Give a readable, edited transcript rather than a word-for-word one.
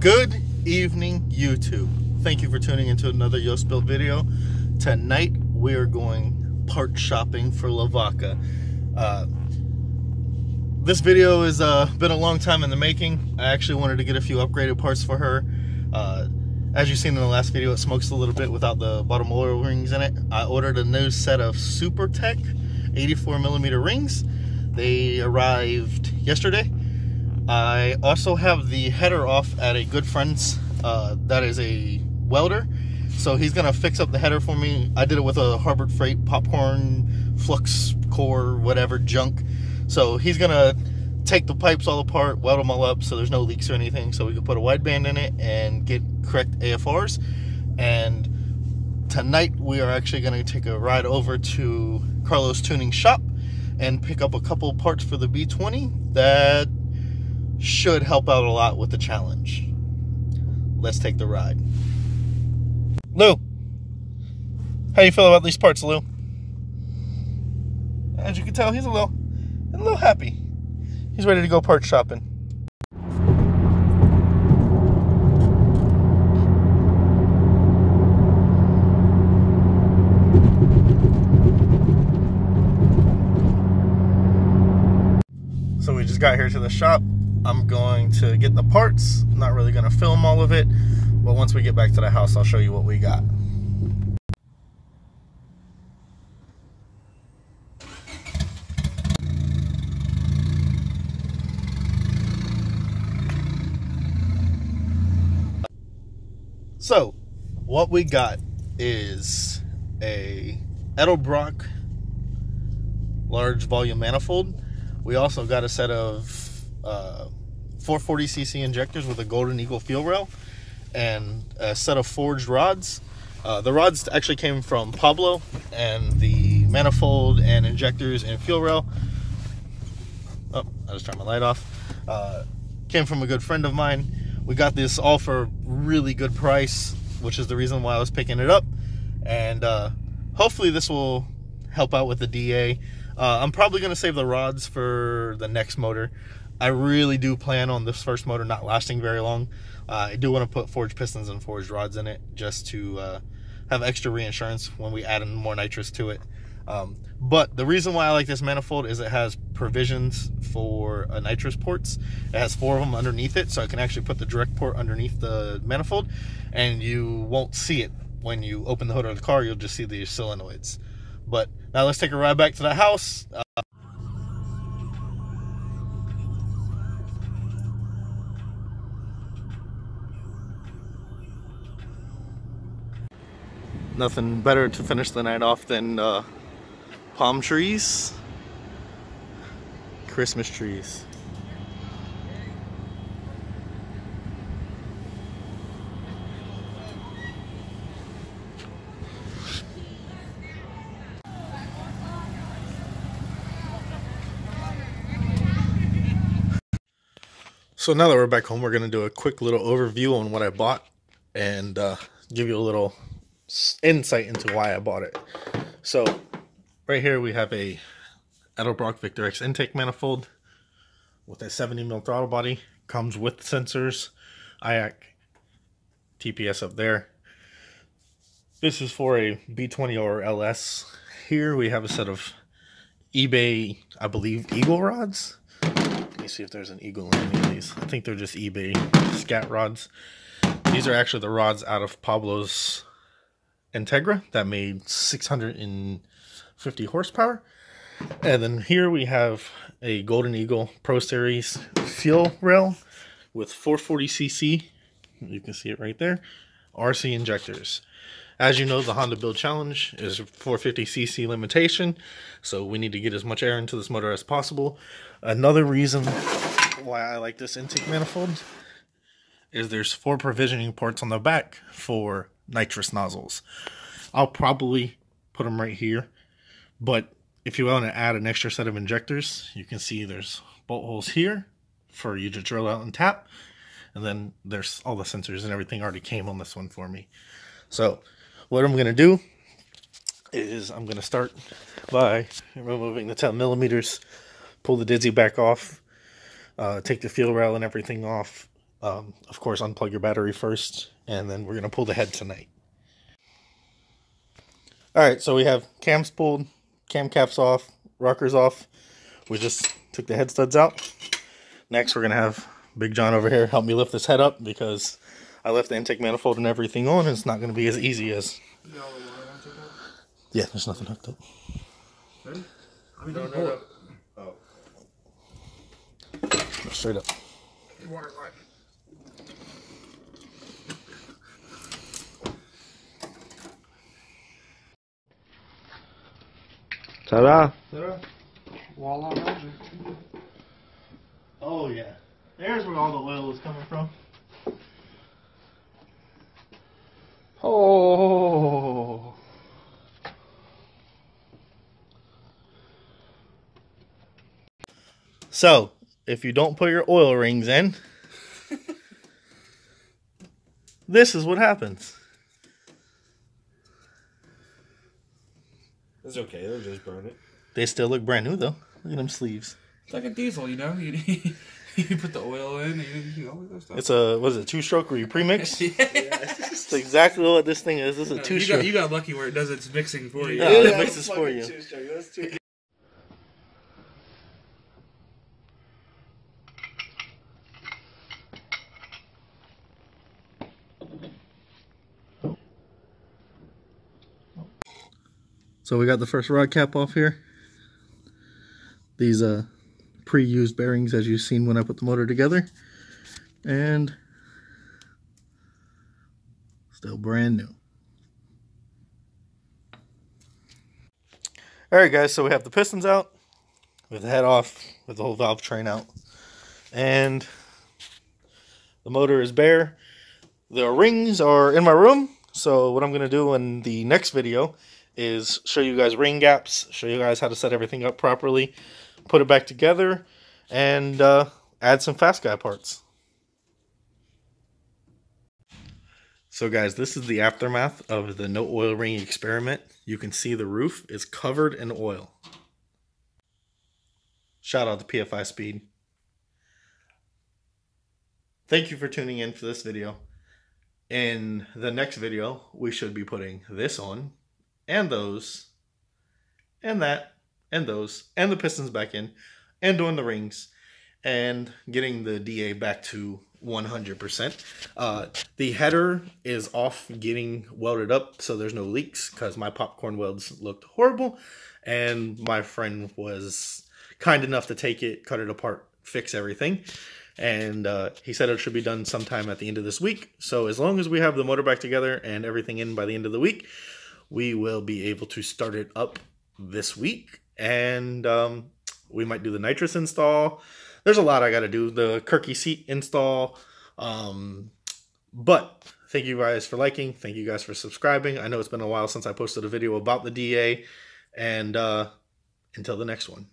Good evening, YouTube. Thank you for tuning into another Yo Spill video. Tonight we are going part shopping for VACA. This video has been a long time in the making. I actually wanted to get a few upgraded parts for her. As you've seen in the last video, it smokes a little bit without the bottom oil rings in it. I ordered a new set of Super Tech 84mm rings. They arrived yesterday. I also have the header off at a good friend's that is a welder, so he's gonna fix up the header for me. I did it with a Harbor Freight popcorn flux core whatever junk, so he's gonna take the pipes all apart, weld them all up so there's no leaks or anything, so we can put a wideband in it and get correct AFRs. And tonight we are actually going to take a ride over to Carlos Tuning Shop and pick up a couple parts for the B20 that should help out a lot with the challenge. Let's take the ride. Lou, how you feel about these parts, Lou? As you can tell, he's a little happy. He's ready to go part shopping. So we just got here to the shop. I'm going to get the parts. I'm not really going to film all of it, but once we get back to the house, I'll show you what we got. So, what we got is a Edelbrock large volume manifold. We also got a set of 440cc injectors with a Golden Eagle fuel rail and a set of forged rods. The rods actually came from Pablo, and the manifold and injectors and fuel rail, oh, I just turned my light off, came from a good friend of mine. We got this all for a really good price, which is the reason why I was picking it up. And hopefully this will help out with the DA. I'm probably going to save the rods for the next motor. I really do plan on this first motor not lasting very long. I do want to put forged pistons and forged rods in it just to have extra reinsurance when we add in more nitrous to it. But the reason why I like this manifold is it has provisions for nitrous ports. It has 4 of them underneath it, so I can actually put the direct port underneath the manifold, and you won't see it when you open the hood of the car. You'll just see the solenoids. But now let's take a ride back to the house. Nothing better to finish the night off than palm trees, Christmas trees. So now that we're back home, we're going to do a quick little overview on what I bought and give you a little insight into why I bought it. So right here we have a Edelbrock Victor X intake manifold with a 70mm throttle body. Comes with sensors, IAC, TPS up there. This is for a B20 or LS. Here we have a set of eBay, I believe, Eagle rods. Let me see if there's an Eagle in any of these. I think they're just eBay scat rods. These are actually the rods out of Pablo's Integra that made 650 horsepower. And then here we have a Golden Eagle Pro Series fuel rail with 440cc, you can see it right there, RC injectors. As you know, the Honda Build Challenge is 450cc limitation, so we need to get as much air into this motor as possible. Another reason why I like this intake manifold is there's 4 provisioning ports on the back for nitrous nozzles. I'll probably put them right here, but if you want to add an extra set of injectors, you can see there's bolt holes here for you to drill out and tap, and then there's all the sensors and everything already came on this one for me. So what I'm going to do is I'm going to start by removing the 10mm, pull the dizzy back off, take the fuel rail and everything off, Of course, unplug your battery first, and then we're going to pull the head tonight. Alright, so we have cams pulled, cam caps off, rockers off. We just took the head studs out. Next, we're going to have Big John over here help me lift this head up, because I left the intake manifold and everything on, and it's not going to be as easy as... Yeah, there's nothing hooked up. Ready? I mean, no. Oh. No, straight up. Water line. Ta-da! Ta-da! Voila magic. Oh yeah. There's where all the oil is coming from. Oh. So, if you don't put your oil rings in, this is what happens. It's okay, they'll just burn it. They still look brand new though. Look at them sleeves. It's like a diesel, you know? You put the oil in, and you know, stuff. It's a, what is it, 2-stroke where you pre-mix? Yeah. It's exactly what this thing is. This is a 2-stroke. You got lucky where it does its mixing for you. Yeah, it mixes for you. So we got the first rod cap off here. These pre-used bearings, as you've seen when I put the motor together. And still brand new. Alright guys, so we have the pistons out, with the head off, with the whole valve train out. And the motor is bare. The rings are in my room, so what I'm going to do in the next video is show you guys ring gaps, show you guys how to set everything up properly, put it back together, and add some fast guy parts. So guys, this is the aftermath of the no oil ring experiment. You can see the roof is covered in oil. Shout out to PFI Speed. Thank you for tuning in for this video. In the next video, we should be putting this on, and those, and that, and those, and the pistons back in, and doing the rings, and getting the DA back to 100%. The header is off getting welded up, so there's no leaks, because my popcorn welds looked horrible, and my friend was kind enough to take it, cut it apart, fix everything. And he said it should be done sometime at the end of this week. So as long as we have the motor back together and everything in by the end of the week, we will be able to start it up this week. And we might do the nitrous install. There's a lot I got to do. The Kirky seat install. But thank you guys for liking. Thank you guys for subscribing. I know it's been a while since I posted a video about the DA. And until the next one.